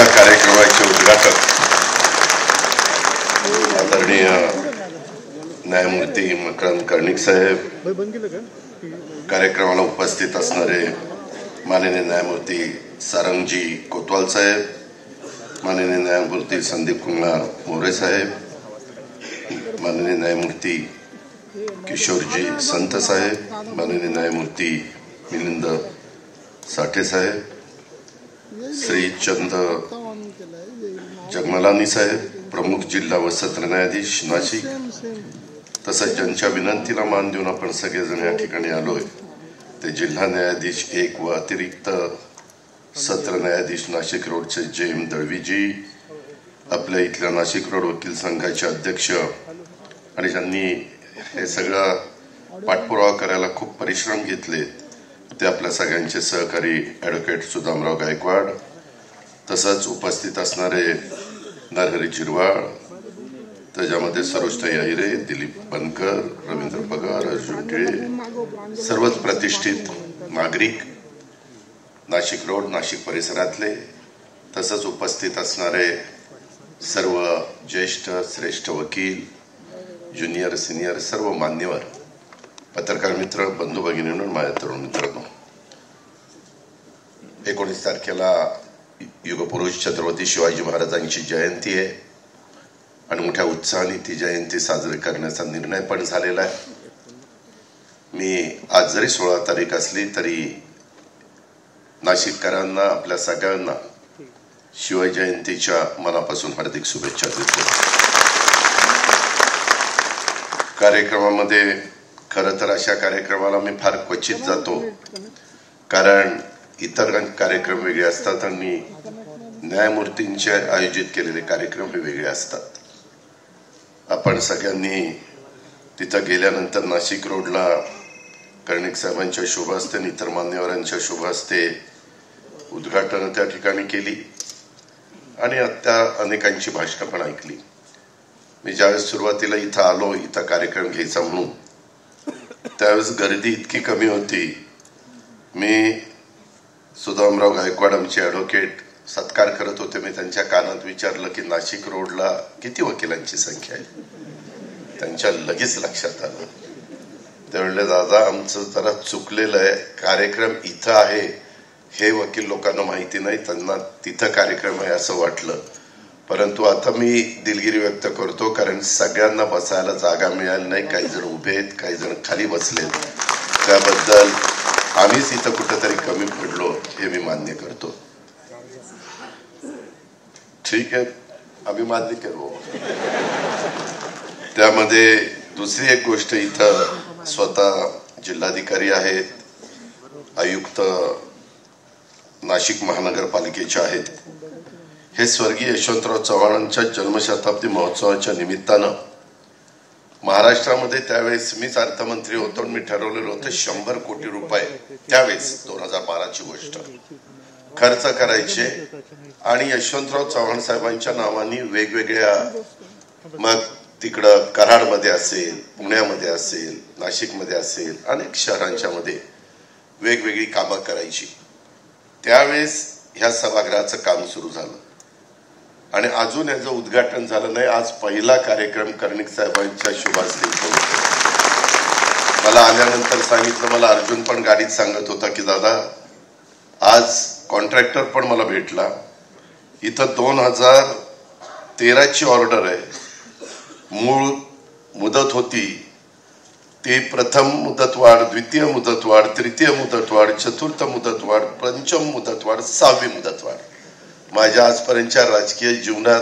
आजच्या कार्यक्रमाचे उद्घाटक आदरणीय न्यायमूर्ती मकरंद कर्णिक साहेब, कार्यक्रमाला उपस्थित असणारे माननीय न्यायमूर्ती सारंगजी कोतवाल साहेब, माननीय न्यायमूर्ती संदीप कुमार मोरे साहेब, माननीय न्यायमूर्ती किशोरजी संत साहेब, माननीय न्यायमूर्ती मिलिंद साठे साहेब, श्री चंद जगमलानी साहेब, प्रमुख जिल्हा व सत्र न्यायाधीश नाशिक, तसंच ज्यांच्या विनंतीला मान देऊन आपण सगळेजण या ठिकाणी आलोय ते जिल्हा न्यायाधीश 1 व अतिरिक्त सत्र न्यायाधीश नाशिक रोडचे JM दळवीजी, आपल्या इथल्या नाशिक रोड वकील संघाचे अध्यक्ष आणि ज्यांनी हे सगळं पाठपुरावा करायला खूप परिश्रम घेतले ते आपल्या सगळ्यांचे सहकारी ॲडव्होकेट सुदामराव गायकवाड, तसंच उपस्थित असणारे नरहरी जिरवाळ, त्याच्यामध्ये सरोजताई अहिरे, दिलीप बनकर, रवींद्र पगार, अर्जुन टिळे, सर्वच प्रतिष्ठित नागरिक नाशिक रोड नाशिक परिसरातले, तसंच उपस्थित असणारे सर्व ज्येष्ठ श्रेष्ठ वकील, ज्युनियर सिनियर सर्व मान्यवर, पत्रकार मित्र, बंधू भगिनींनो, माझ्या तरुण मित्रांनो, 19 तारखेला युगपुरुष छत्रपती शिवाजी महाराजांची जयंती आहे आणि मोठ्या उत्साहाने ती जयंती साजरी करण्याचा निर्णय पण झालेला आहे. मी आज जरी 16 तारीख असली तरी नाशिककरांना, आपल्या सगळ्यांना शिवजयंतीच्या मनापासून हार्दिक शुभेच्छा देतो. कार्यक्रमामध्ये खरं तर अशा कार्यक्रमाला मी फार क्वचित जातो, कारण इतर कार्यक्रम वेगळे असतात आणि न्यायमूर्तींचे आयोजित केलेले कार्यक्रम हे वेगळे असतात. आपण सगळ्यांनी तिथं गेल्यानंतर नाशिक रोडला कर्णिक साहेबांच्या शुभ हस्ते आणि इतर मान्यवरांच्या शुभ हस्ते उद्घाटन त्या ठिकाणी केली आणि आता अनेकांची भाषणं पण ऐकली. मी ज्यावेळेस सुरुवातीला इथं आलो, इथं कार्यक्रम घ्यायचा म्हणून, त्यावेळेस गर्दी इतकी कमी होती. मी सुदामराव गायकवाड आमचे ॲडव्होकेट सत्कार करत होते. मी त्यांच्या कानात विचारलं की नाशिक रोडला किती वकिलांची संख्या आहे. त्यांच्या लगेच लक्षात आलं. ते म्हणले, दादा आमचं जरा चुकलेलं आहे, कार्यक्रम इथं आहे हे वकील लोकांना माहिती नाही, त्यांना तिथं कार्यक्रम आहे असं वाटलं. परंतु आता मी दिलगिरी व्यक्त करतो, कारण सगळ्यांना बसायला जागा मिळाली नाही. काही जण उभे आहेत, काही जण खाली बसलेत. त्याबद्दल आम्हीच इथं कुठंतरी कमी पडलो हे मी मान्य करतो. ठीक आहे, आम्ही मान्य करू. त्यामध्ये दुसरी एक गोष्ट, इथं स्वतः जिल्हाधिकारी आहेत, आयुक्त नाशिक महानगरपालिकेचे आहेत. हे स्वर्गीय यशवंतराव चव्हाणांच्या जन्मशताब्दी महोत्सवाच्या निमित्तानं महाराष्ट्रामध्ये त्यावेळेस मीच अर्थमंत्री होतो, मी ठरवलेलं होतं 100 कोटी रुपये त्यावेळेस 2012ची गोष्ट खर्च करायचे आणि यशवंतराव चव्हाण साहेबांच्या नावाने वेगवेगळ्या, मग तिकडं कराडमध्ये असेल, पुण्यामध्ये असेल, नाशिकमध्ये असेल, अनेक शहरांच्या मध्ये वेगवेगळी कामं करायची. त्यावेळेस ह्या सभागृहाचं काम सुरू झालं आणि अजून याचं उद्घाटन झालं नाही. आज पहिला कार्यक्रम कर्णिक साहेबांच्या शुभास्ते होतो. मला आल्यानंतर सांगितलं, मला अर्जुन पण गाडीत सांगत होता की दादा आज कॉन्ट्रॅक्टर पण मला भेटला, इथं 2013ची ऑर्डर आहे, मूळ मुदत होती ती प्रथम मुदतवाढ, द्वितीय मुदतवाढ, तृतीय मुदतवाढ, चतुर्थ मुदतवाढ, पंचम मुदतवाढ, 6वी मुदतवाढ. माझ्या आजपर्यंतच्या राजकीय जीवनात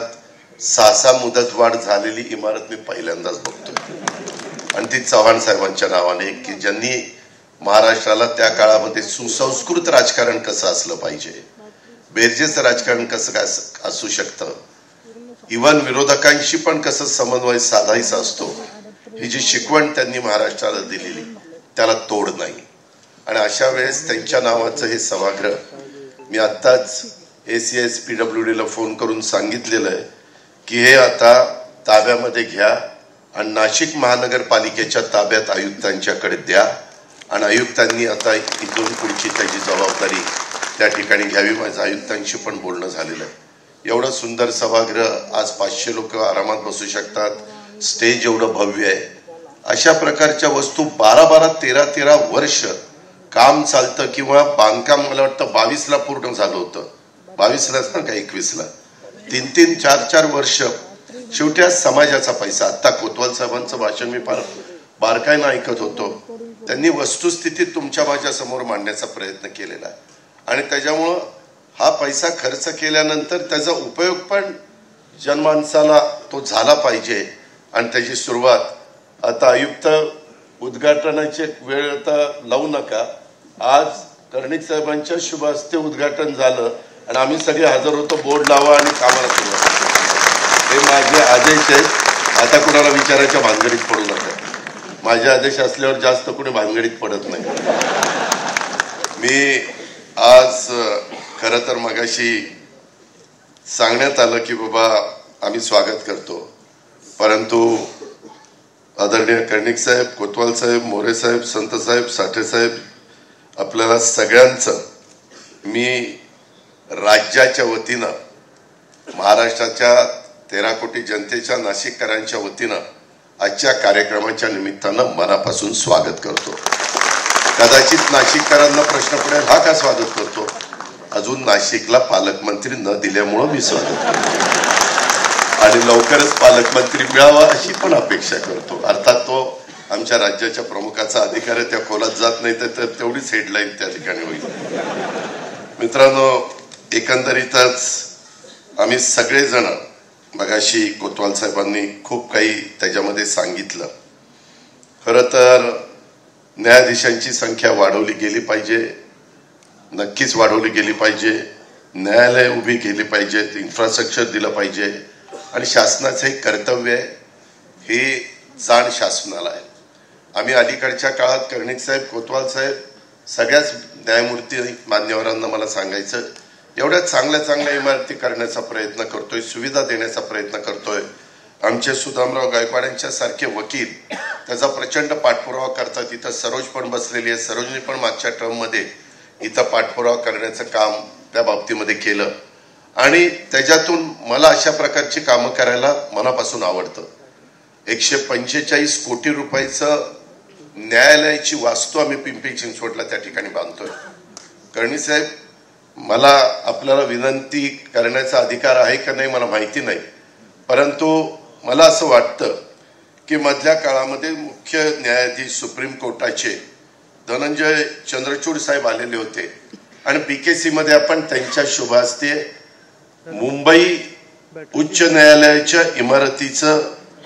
6 मुदतवाढ झालेली इमारत मी पहिल्यांदाच बघतोय आणि ती चव्हाण साहेबांच्या नावाने, की ज्यांनी महाराष्ट्राला त्या काळामध्ये सुसंस्कृत राजकारण कसं असलं पाहिजे, बेरजेचं राजकारण कसं काय असू शकतं, इव्हन विरोधकांशी पण कसं समन्वय साधायचा असतो, ही जी शिकवण त्यांनी महाराष्ट्राला दिलेली त्याला तोड नाही. आणि अशा वेळेस त्यांच्या नावाचं हे सभागृह, मी आत्ताच ACS PWD ला फोन करून सांगितलेलं आहे की हे आता ताब्यामध्ये घ्या आणि नाशिक महानगरपालिकेच्या ताब्यात आयुक्तांच्याकडे द्या आणि आयुक्तांनी आता इथून पुढची त्याची जबाबदारी त्या ठिकाणी घ्यावी. माझं आयुक्तांशी पण बोलणं झालेलं आहे. एवढं सुंदर सभागृह, आज 500 लोक आरामात बसू शकतात, स्टेज एवढं भव्य आहे. अशा प्रकारच्या वस्तू 12-12, 13-13 वर्ष काम चालतं किंवा बांधकाम मला वाटतं 22ला पूर्ण झालं होतं, 22लाच ना का 21ला, 3-3, 4-4 वर्ष. शेवटी आज समाजाचा पैसा. आता कोतवाल साहेबांचं भाषण मी फार बारकाईनं ऐकत होतो. त्यांनी वस्तुस्थिती तुमच्या माझ्या समोर मांडण्याचा प्रयत्न केलेला आहे आणि त्याच्यामुळं हा पैसा खर्च केल्यानंतर त्याचा उपयोग पण जनमानसाला तो झाला पाहिजे. आणि त्याची सुरुवात आता आयुक्त उद्घाटनाची वेळ आता लावू नका. आज कर्णिक साहेबांच्या शुभ हस्ते उद्घाटन झालं आणि आम्ही सगळे हजर होतो. बोर्ड लावा आणि कामाला सुरुवात. हे माझे आदेश आहेत. आता कुणाला विचारायच्या भानगडीत पडू नका. माझे आदेश असल्यावर जास्त कुणी भानगडीत पडत नाही. मी आज खरं तर मगाशी सांगण्यात आलं की बाबा आम्ही स्वागत करतो, परंतु आदरणीय कर्णिक साहेब, कोतवाल साहेब, मोरे साहेब, संत साहेब, साठे साहेब, आपल्याला सगळ्यांचं मी राज्याच्या वतीनं, महाराष्ट्राच्या 13 कोटी जनतेच्या, नाशिककरांच्या वतीनं आजच्या कार्यक्रमाच्या निमित्तानं मनापासून स्वागत करतो. कदाचित नाशिककरांना प्रश्न पडेल, हा का स्वागत करतो? अजून नाशिकला पालकमंत्री न दिल्यामुळं मी स्वागत करतो आणि लवकरच पालकमंत्री मिळावा अशी पण अपेक्षा करतो. अर्थात तो आमच्या राज्याच्या प्रमुखाचा अधिकार आहे, त्या खोलात जात नाही तर तेवढीच हेडलाईन त्या ठिकाणी होईल. मित्रांनो, एकंदरीतच आम्ही सगळेजण, मगाशी कोतवाल साहेबांनी खूप काही त्याच्यामध्ये सांगितलं. खरं तर न्यायाधीशांची संख्या वाढवली गेली पाहिजे, नक्कीच वाढवली गेली पाहिजे. न्यायालय उभी केली पाहिजेत, इन्फ्रास्ट्रक्चर दिलं पाहिजे आणि शासनाचं एक कर्तव्य आहे, हे जाण शासनाला आहे. आम्ही अलीकडच्या काळात कर्णिक साहेब, कोतवाल साहेब, सगळ्याच न्यायमूर्ती मान्यवरांना मला सांगायचं, एवढ्या चांगल्या चांगल्या इमारती करण्याचा प्रयत्न करतोय, सुविधा देण्याचा प्रयत्न करतोय. आमचे सुदामराव गायकवाडांच्या सारखे वकील त्याचा प्रचंड पाठपुरावा करतात. इथं सरोज पण बसलेली आहे, सरोजनी पण मागच्या टर्ममध्ये इथं पाठपुरावा करण्याचं काम त्या बाबतीमध्ये केलं आणि त्याच्यातून मला अशा प्रकारची कामं करायला मनापासून आवडतं. 145 कोटी रुपयाचं न्यायालयाची वास्तू आम्ही पिंपरी चिंचवडला त्या ठिकाणी बांधतोय. कर्णी साहेब, मला आपल्याला विनंती करण्याचा अधिकार आहे का नाही मला माहिती नाही, परंतु मला असं वाटतं की मधल्या काळामध्ये मुख्य न्यायाधीश सुप्रीम कोर्टाचे धनंजय चंद्रचूड साहेब आलेले होते आणि BKC मध्ये आपण त्यांच्या शुभ हस्ते मुंबई उच्च न्यायालयाच्या इमारतीचं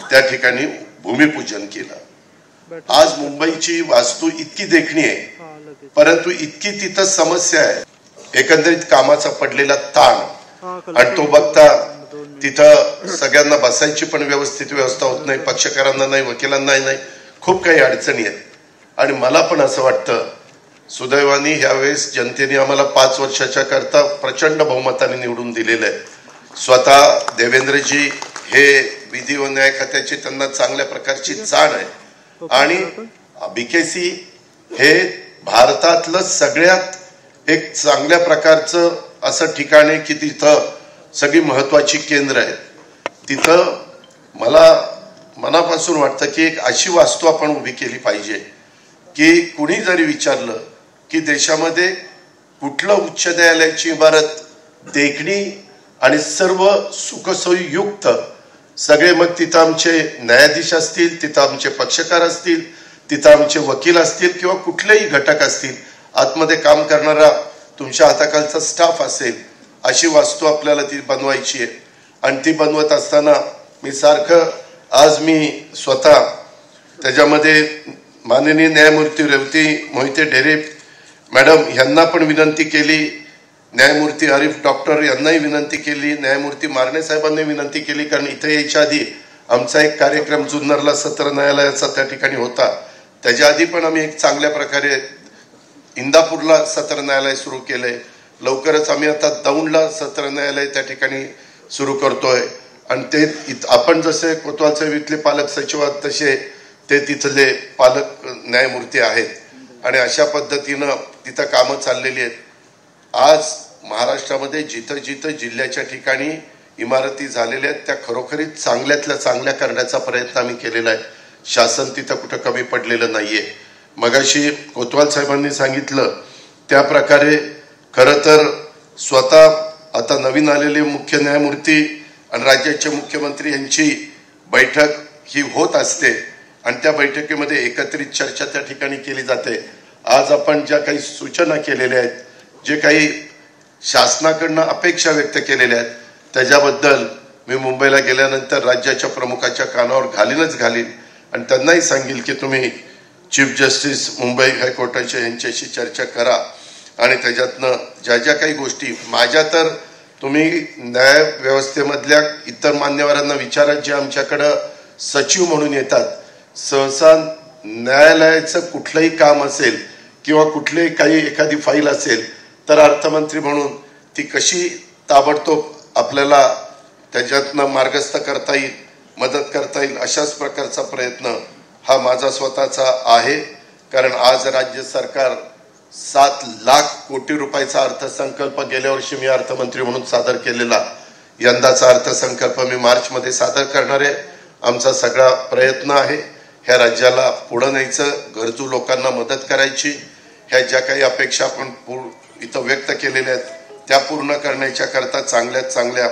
त्या ठिकाणी भूमिपूजन केलं. आज मुंबईची वास्तू इतकी देखणी आहे, परंतु इतकी तिथं समस्या आहे, एकंदरीत कामाचा पडलेला ताण आणि तो बघता तिथं सगळ्यांना बसायची पण व्यवस्थित व्यवस्था होत नाही, पक्षकारांना नाही, वकिलांना नाही, खूप काही अडचणी आहेत. आणि मला पण असं वाटतं, सुदैवाने यावेळेस जनतेने आम्हाला 5 वर्षाच्या करता प्रचंड बहुमताने निवडून दिलेलं आहे. स्वतः देवेंद्रजी हे विधी व न्याय खात्याची त्यांना चांगल्या प्रकारची जाण आहे आणि BKC हे भारतातलं सगळ्यात एक चांगल्या प्रकारचं असं ठिकाण आहे की तिथं सगळी महत्वाची केंद्र आहेत. तिथं मला मनापासून वाटतं की एक अशी वास्तू आपण उभी केली पाहिजे की कुणी जरी विचारलं की देशामध्ये कुठलं उच्च न्यायालयाची इमारत देखणी आणि सर्व सुखसोयी युक्त सगळे, मग तिथं आमचे न्यायाधीश असतील, तिथं आमचे पक्षकार असतील, तिथं आमचे वकील असतील किंवा कुठलेही घटक असतील, आतमध्ये काम करणारा तुमच्या हाताखालचा स्टाफ असेल, अशी वास्तू आपल्याला ती बनवायची आहे. आणि ती बनवत असताना मी सारखं, आज मी स्वतः त्याच्यामध्ये माननीय न्यायमूर्ती रेवती मोहिते ढेरे मॅडम यांना पण विनंती केली, न्यायमूर्ती आरिफ डॉक्टर यांनाही विनंती केली, न्यायमूर्ती मारणे साहेबांनी विनंती केली, कारण इथे यायच्या आधी आमचा एक कार्यक्रम जुन्नरला सत्र न्यायालयाचा त्या ठिकाणी होता. त्याच्या आधी पण आम्ही एक चांगल्या प्रकारे इंदापूरला सत्र न्यायालय सुरू केलंय. लवकरच आम्ही आता दौंडला सत्र न्यायालय त्या ठिकाणी सुरू करतोय आणि ते आपण जसे कोतवाल साहेब इथले पालक सचिव आहेत तसे ते तिथले पालक न्यायमूर्ती आहेत आणि अशा पद्धतीनं तिथं कामं चाललेली आहेत. आज महाराष्ट्रामध्ये जिथं जिथं जिल्ह्याच्या ठिकाणी इमारती झालेल्या आहेत त्या खरोखरीच चांगल्यातल्या चांगल्या करण्याचा प्रयत्न आम्ही केलेला आहे. शासन तिथं कुठं कमी पडलेलं नाहीये. मगाशी कोतवाल साहेबांनी सांगितलं त्या प्रकारे खरं तर स्वतः आता नवीन आलेले मुख्य न्यायमूर्ती आणि राज्याचे मुख्यमंत्री यांची बैठक ही होत असते आणि त्या बैठकीमध्ये एकत्रित चर्चा त्या ठिकाणी केली जाते. आज आपण ज्या काही सूचना केलेल्या आहेत, जे काही शासनाकडनं अपेक्षा व्यक्त केलेल्या आहेत, त्याच्याबद्दल मी मुंबईला गेल्यानंतर राज्याच्या प्रमुखाच्या कानावर घालीन आणि त्यांनाही सांगेल की तुम्ही चीफ जस्टिस मुंबई हायकोर्टाच्या यांच्याशी चर्चा करा आणि त्याच्यातनं ज्या ज्या काही गोष्टी माझ्या तर तुम्ही न्याय व्यवस्थेमधल्या इतर मान्यवरांना विचारा जे आमच्याकडं सचिव म्हणून येतात. सहसा न्यायालयाचं कुठलंही काम असेल किंवा कुठलीही काही एखादी फाईल असेल तर अर्थमंत्री म्हणून ती कशी ताबडतोब आपल्याला त्याच्यातनं मार्गस्थ करता येईल, मदत करता येईल, अशाच प्रकारचा प्रयत्न हा माझा स्वतःचा आहे. कारण आज राज्य सरकार 7 लाख कोटी रुपयाचा अर्थसंकल्प गेल्या वर्षी मी अर्थमंत्री म्हणून सादर केलेला, यंदाचा अर्थसंकल्प मी मार्च मध्ये सादर करणार आहे. आमचा सगळा प्रयत्न आहे ह्या राज्याला पुढे न्यायचं, गरजू लोकांना मदत करायची. ह्या ज्या काही अपेक्षा आपण इथं व्यक्त केलेल्या आहेत त्या पूर्ण करण्याच्या करता चांगल्यात चांगल्या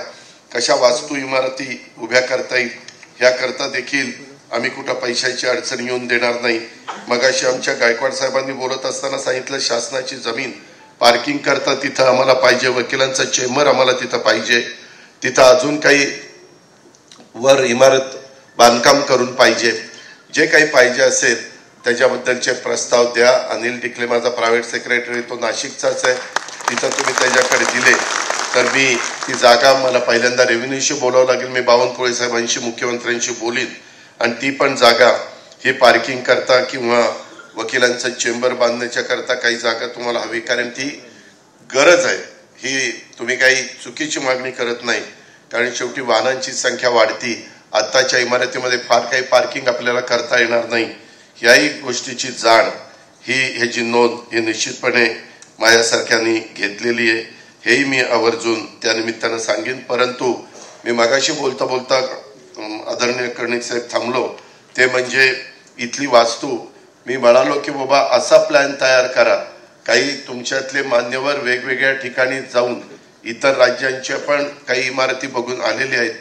कशा वास्तू इमारती उभ्या करता येईल ह्याकरता देखील आम्ही कुठं पैशाची अडचण येऊन देणार नाही. मगाशी आमच्या गायकवाड साहेबांनी बोलत असताना सांगितलं शासनाची जमीन पार्किंग करता तिथं आम्हाला पाहिजे, वकिलांचं चेंबर आम्हाला तिथं पाहिजे, तिथं अजून काही वर इमारत बांधकाम करून पाहिजे. जे काही पाहिजे असेल त्याच्याबद्दलचे प्रस्ताव द्या. अनिल डिकले माझा प्रायव्हेट सेक्रेटरी, तो नाशिकचाच आहे, तिथं तुम्ही त्याच्याकडे दिले तर मी ती जागा मला पहिल्यांदा रेव्हेन्यूशी बोलावं लागेल. मी बावनकुळे साहेबांशी मुख्यमंत्र्यांशी बोलीन आणि ती पण जागा ही पार्किंग करता किंवा वकिलांचं चेंबर बांधण्याच्या करता काही जागा तुम्हाला हवी, कारण ती गरज आहे. ही तुम्ही काही चुकीची मागणी करत नाही, कारण शेवटी वाहनांची संख्या वाढती. आत्ताच्या इमारतीमध्ये फार काही पार्किंग आपल्याला करता येणार नाही. याही गोष्टीची जाण ह्याची नोंद ही निश्चितपणे माझ्यासारख्यांनी घेतलेली आहे. हेही मी आवर्जून त्या निमित्तानं सांगेन. परंतु मी मगाशी बोलता बोलता आदरणीय कर्णिक साहेब थांबलो, ते म्हणजे इथली वास्तू. मी म्हणालो की बाबा असा प्लॅन तयार करा. काही तुमच्यातले मान्यवर वेगवेगळ्या ठिकाणी जाऊन इतर राज्यांच्या पण काही इमारती बघून आलेले आहेत.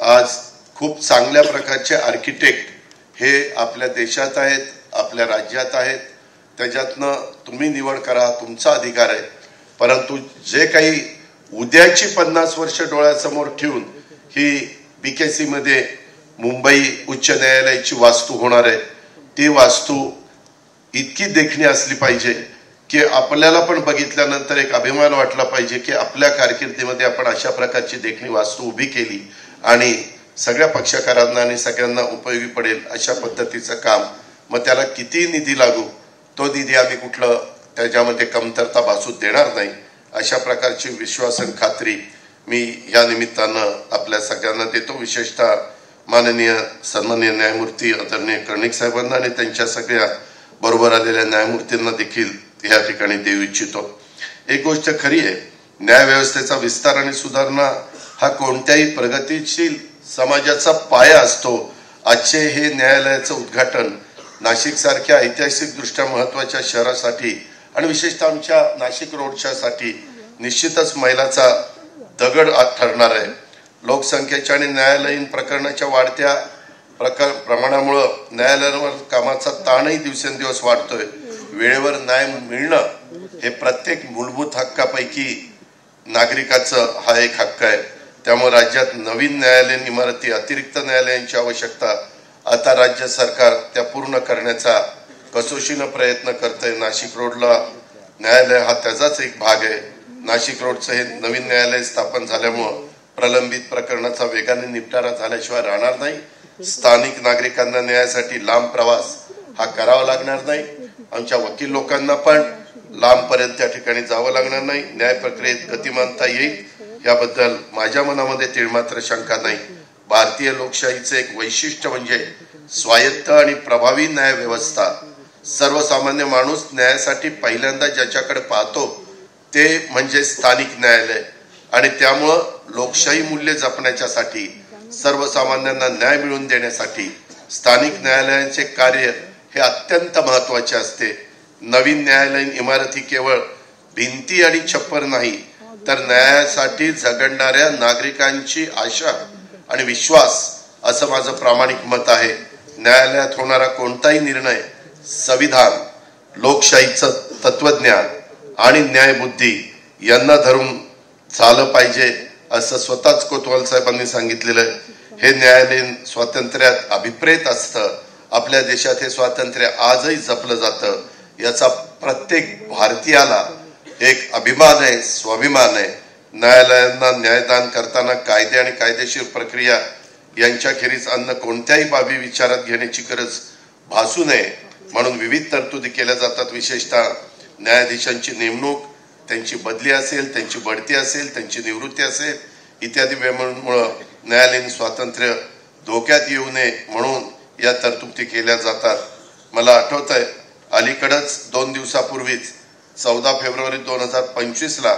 आज खूप चांगल्या प्रकारचे आर्किटेक्ट हे आपल्या देशात आहेत, आपल्या राज्यात आहेत. त्याच्यातनं तुम्ही निवड करा, तुमचा अधिकार आहे. परंतु जे काही उद्याची 50 वर्ष डोळ्यासमोर ठेवून ही BKC मध्ये मुंबई उच्च न्यायालयाची वास्तू होणार आहे, ती वास्तू इतकी देखणी असली पाहिजे की आपल्याला पण बघितल्यानंतर एक अभिमान वाटला पाहिजे की आपल्या कारकिर्दीमध्ये आपण अशा प्रकारची देखणी वास्तू उभी केली आणि सगळ्या पक्षकारांना आणि सगळ्यांना उपयोगी पडेल अशा पद्धतीचं काम. मग त्याला किती निधी लागू, तो निधी आम्ही कुठलं त्याच्यामध्ये कमतरता भासू देणार नाही. अशा प्रकारची विश्वासन खात्री मी या निमित्तानं आपल्या सगळ्यांना देतो. विशेषतः माननीय सन्माननीय न्यायमूर्ती आदरणीय कर्णिक साहेबांना आणि त्यांच्या सगळ्या बरोबर आलेल्या न्यायमूर्तींना देखील या ठिकाणी देऊ इच्छितो. एक गोष्ट खरी आहे, न्याय व्यवस्थेचा विस्तार आणि सुधारणा हा कोणत्याही प्रगतीशील समाजाचा पाया असतो. आजचे हे न्यायालयाचं उद्घाटन नाशिक सारख्या ऐतिहासिक दृष्ट्या महत्वाच्या शहरासाठी आणि विशेषतः आमच्या नाशिक रोडच्या साठी निश्चितच मैलाचा दगड ठरणार आहे. लोकसंख्येच्या आणि न्यायालयीन प्रकरणाच्या वाढत्या प्रमाणामुळे न्यायालयांवर कामाचा ताणही दिवसेंदिवस वाढतोय. वेळेवर न्याय मिळणं हे प्रत्येक मूलभूत हक्कापैकी नागरिकाचं हा एक हक्क आहे. त्यामुळे राज्यात नवीन न्यायालयीन इमारती, अतिरिक्त न्यायालयांची आवश्यकता आता राज्य सरकार त्या पूर्ण करण्याचा कसोशीनं प्रयत्न करतंय. नाशिक रोडला न्यायालय हा त्याचाच एक भाग आहे. नाशिक रोडचं हे नवीन न्यायालय स्थापन झाल्यामुळं प्रलंबित प्रकरणाचा वेगाने निपटारा झाल्याशिवाय राहणार नाही. स्थानिक नागरिकांना न्यायासाठी लांब प्रवास हा करावा लागणार नाही. आमच्या वकील लोकांना पण लांबपर्यंत त्या ठिकाणी जावं लागणार नाही. न्याय प्रक्रियेत गतिमानता येईल याबद्दल माझ्या मनामध्ये तीळमात्र शंका नाही. भारतीय लोकशाहीचं एक वैशिष्ट्य म्हणजे स्वायत्त आणि प्रभावी न्याय व्यवस्था. सर्वसामान्य माणूस न्यायासाठी पहिल्यांदा ज्याच्याकडे पाहतो ते म्हणजे स्थानिक न्यायालय. आणि त्यामुळं लोकशाही मूल्य जपण्याच्यासाठी, सर्वसामान्यांना न्याय मिळवून देण्यासाठी स्थानिक न्यायालयांचे कार्य हे अत्यंत महत्वाचे असते. नवीन न्यायालयीन इमारती केवळ भिंती आणि छप्पर नाही, तर न्यायासाठी झगडणाऱ्या नागरिकांची आशा आणि विश्वास असं माझं प्रामाणिक मत आहे. न्यायालयात होणारा कोणताही निर्णय संविधान, लोकशाहीचं तत्वज्ञान आणि न्यायबुद्धी यांना धरून झालं पाहिजे असं स्वतःच कोतवाल साहेबांनी सांगितलेलं. हे न्यायालयीन स्वातंत्र्यात अभिप्रेत असतं. आपल्या देशात हे स्वातंत्र्य आजही जपलं जातं. याचा प्रत्येक भारतीयाला एक अभिमान आहे, स्वाभिमान आहे. न्यायालयांना न्यायदान करताना कायदे आणि कायदेशीर प्रक्रिया यांच्याखेरीज अन्य कोणत्याही बाबी विचारात घेण्याची गरज भासू नये म्हणून विविध तरतुदी केल्या जातात. विशेषतः न्यायाधीशांची नेमणूक, त्यांची बदली असेल, त्यांची बढती असेल, त्यांची निवृत्ती असेल इत्यादी मुळे न्यायालयीन स्वातंत्र्य धोक्यात येऊ नये म्हणून या तरतुदी केल्या जातात. मला आठवत आहे, अलीकडेच 2 दिवसापूर्वीच 14 फेब्रुवारी 2025 ला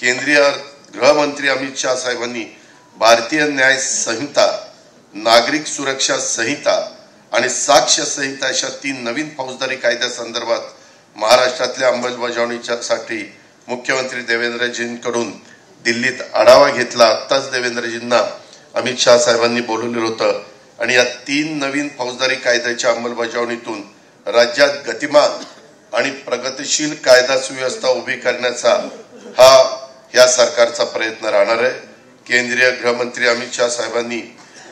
केंद्रीय गृहमंत्री अमित शाह साहेबांनी भारतीय न्याय संहिता, नागरिक सुरक्षा संहिता आणि साक्ष्य संहिता अशा 3 नवीन फौजदारी कायद्यासंदर्भात महाराष्ट्रातल्या अंमलबजावणीसाठी मुख्यमंत्री देवेंद्रजींकडून दिल्लीत आढावा घेतला. आताच देवेंद्रजींना अमित शाह साहेबांनी बोलवलं होतं आणि या 3 नवीन फौजदारी कायद्याच्या अंमलबजावणीतून राज्यात गतिमान आणि प्रगतिशील कायदा सुव्यवस्था उभी करण्याचा हा या सरकारचा प्रयत्न राहणार आहे. केंद्रीय गृहमंत्री अमित शाह साहेबांनी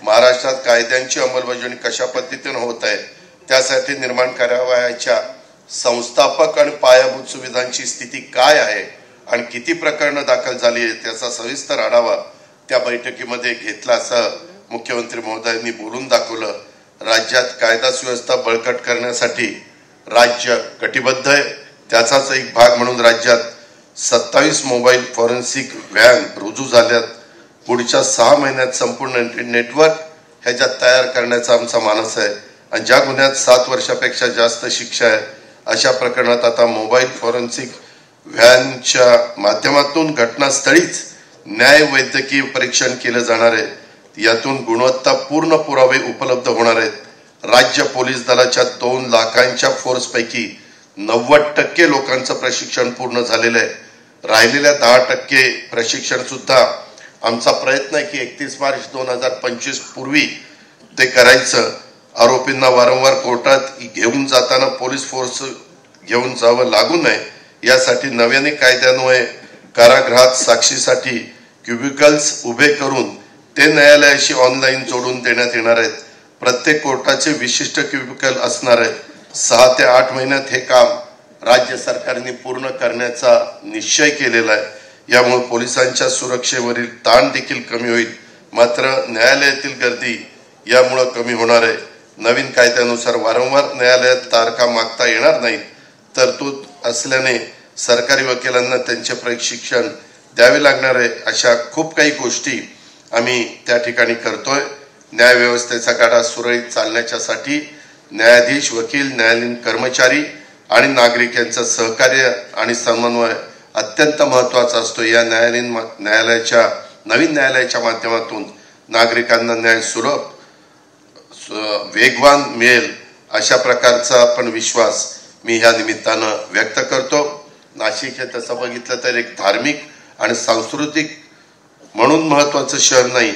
महाराष्ट्रात कायद्यांची अंमलबजावणी कशा पद्धतीने होत आहे त्यासाठी निर्माण करावयाच्या संस्थापक आणि पायाभूत सुविधांची स्थिती काय आहे आणि किती प्रकरणं दाखल झाली आहेत त्याचा सविस्तर आढावा त्या बैठकीमध्ये घेतला असं मुख्यमंत्री महोदयांनी बोलून दाखवलं. राज्यात कायदा सुव्यवस्था बळकट करण्यासाठी राज्य कटिबद्ध आहे. त्याचाच एक भाग म्हणून राज्यात 27 मोबाईल फॉरेन्सिक व्हॅन रुजू झाल्यात. पुढच्या 6 महिन्यात संपूर्ण नेटवर्क ह्याच्यात तयार करण्याचा आमचा मानस आहे आणि ज्या गुन्ह्यात 7 वर्षापेक्षा जास्त शिक्षा आहे अशा प्रकरणात आता मोबाईल फॉरेन्सिक व्हॅनच्या माध्यमातून घटनास्थळीच न्याय वैद्यकीय परीक्षण केलं जाणार आहे. यातून गुणवत्तापूर्ण पुरावे उपलब्ध होणार आहेत. राज्य पोलीस दलाच्या 2 लाखांच्या फोर्सपैकी 90% लोकांचं प्रशिक्षण पूर्ण झालेलं आहे. राहिलेल्या 10% प्रशिक्षण सुद्धा आमचा प्रयत्न आहे की 31 मार्च 2025 पूर्वी ते करायचं. आरोपींना वारंवार कोर्टात घेऊन जाताना पोलीस फोर्स घेऊन जावं लागू नये यासाठी नव्याने कायद्यान्वये कारागृहात साक्षीसाठी क्युबिकल्स उभे करून ते न्यायालयाशी ऑनलाईन जोडून देण्यात येणार आहेत. प्रत्येक कोर्टाचे विशिष्ट क्युबिकल असणार आहे. 6 ते 8 महिन्यात हे काम राज्य सरकारने पूर्ण करण्याचा निश्चय केलेला आहे. यामुळे पोलिसांच्या सुरक्षेवरील ताण देखील कमी होईल. मात्र न्यायालयातील गर्दी यामुळे कमी होणार आहे. नवीन कायद्यानुसार वारंवार न्यायालयात तारखा मागता येणार नाहीत. तरतूद असल्याने सरकारी वकिलांना त्यांचे प्रशिक्षण द्यावे लागणार आहे. अशा खूप काही गोष्टी आम्ही त्या ठिकाणी करतोय. न्याय व्यवस्थेचा गाडा सुरळीत चालण्याच्यासाठी न्यायाधीश, वकील, न्यायालयीन कर्मचारी आणि नागरिक यांचं सहकार्य आणि समन्वय अत्यंत महत्वाचा असतो. या नवीन न्यायालयाच्या माध्यमातून नागरिकांना न्याय सुलभ, वेगवान मिळेल अशा प्रकारचा पण विश्वास मी ह्या निमित्तानं व्यक्त करतो. नाशिक हे तसं बघितलं तर एक धार्मिक आणि सांस्कृतिक म्हणून महत्वाचं शहर नाही,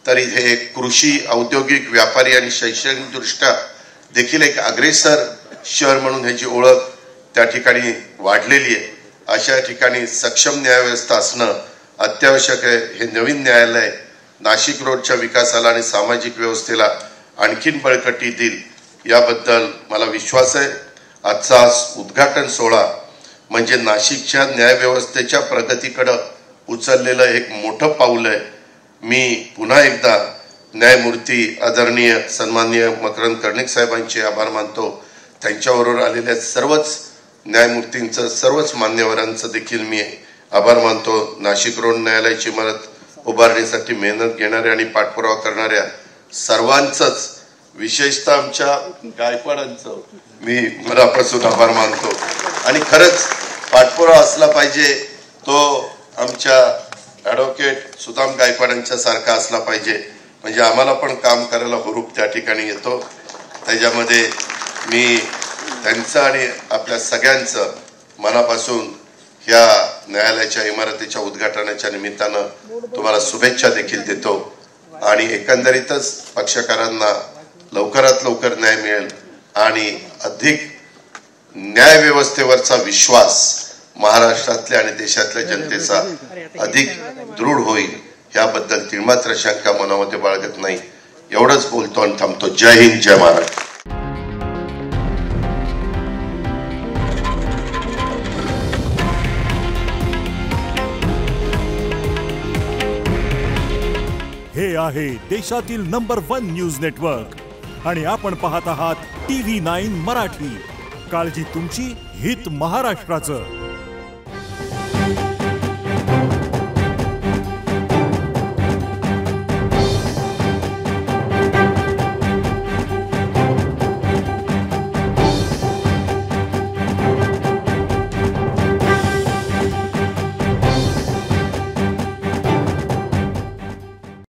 तरी हे कृषी, औद्योगिक, व्यापारी आणि शैक्षणिक दृष्ट्या देखील एक अग्रेसर शहर म्हणून ह्याची ओळख त्या ठिकाणी वाढलेली आहे. अशा ठिकाणी सक्षम न्यायव्यवस्था असणं अत्यावश्यक आहे. हे नवीन न्यायालय नाशिक रोडच्या विकासाला आणि सामाजिक व्यवस्थेला आणखीन बळकटी देईल याबद्दल मला विश्वास आहे. आजचा उद्घाटन सोहळा म्हणजे नाशिकच्या न्यायव्यवस्थेच्या प्रगतीकडे उचललेलं एक मोठं पाऊल आहे. मी पुन्हा एकदा न्यायमूर्ती आदरणीय सन्माननीय मकरंद कर्णिक साहेबांचे आभार मानतो. त्यांच्याबरोबर आलेल्या सर्वच न्यायमूर्तींचं, सर्वच मान्यवरांचं देखील मी आभार मानतो. नाशिक रोड न्यायालयाची इमारत उभारणीसाठी मेहनत घेणाऱ्या आणि पाठपुरावा करणाऱ्या सर्वांचंच, विशेषतः आमच्या गायकवाडांचं मी मनापासून आभार मानतो. आणि खरंच पाठपुरावा असला पाहिजे. तो आमच्या ॲडव्होकेट सुदाम गायकवाडांच्या सारखा असला पाहिजे, म्हणजे आम्हाला पण काम करायला हुरूप त्या ठिकाणी येतो. त्याच्यामध्ये मी त्यांचं आणि आपल्या सगळ्यांचं मनापासून या न्यायालयाच्या इमारतीच्या उद्घाटनाच्या निमित्तानं तुम्हाला शुभेच्छा देखील देतो. आणि एकंदरीतच पक्षकारांना लवकरात लवकर न्याय मिळेल आणि अधिक न्याय व्यवस्थेवरचा विश्वास महाराष्ट्रातल्या आणि देशातल्या जनतेचा अधिक दृढ होईल याबद्दल तिळमात्र शंका मनामध्ये बाळगत नाही. एवढंच बोलतो आणि थांबतो. जय हिंद, जय महाराष्ट्र. हे आहे देशातील नंबर 1 न्यूज नेटवर्क आणि आपण पाहत आहात TV9 मराठी. काळजी तुमची, हित महाराष्ट्राचं.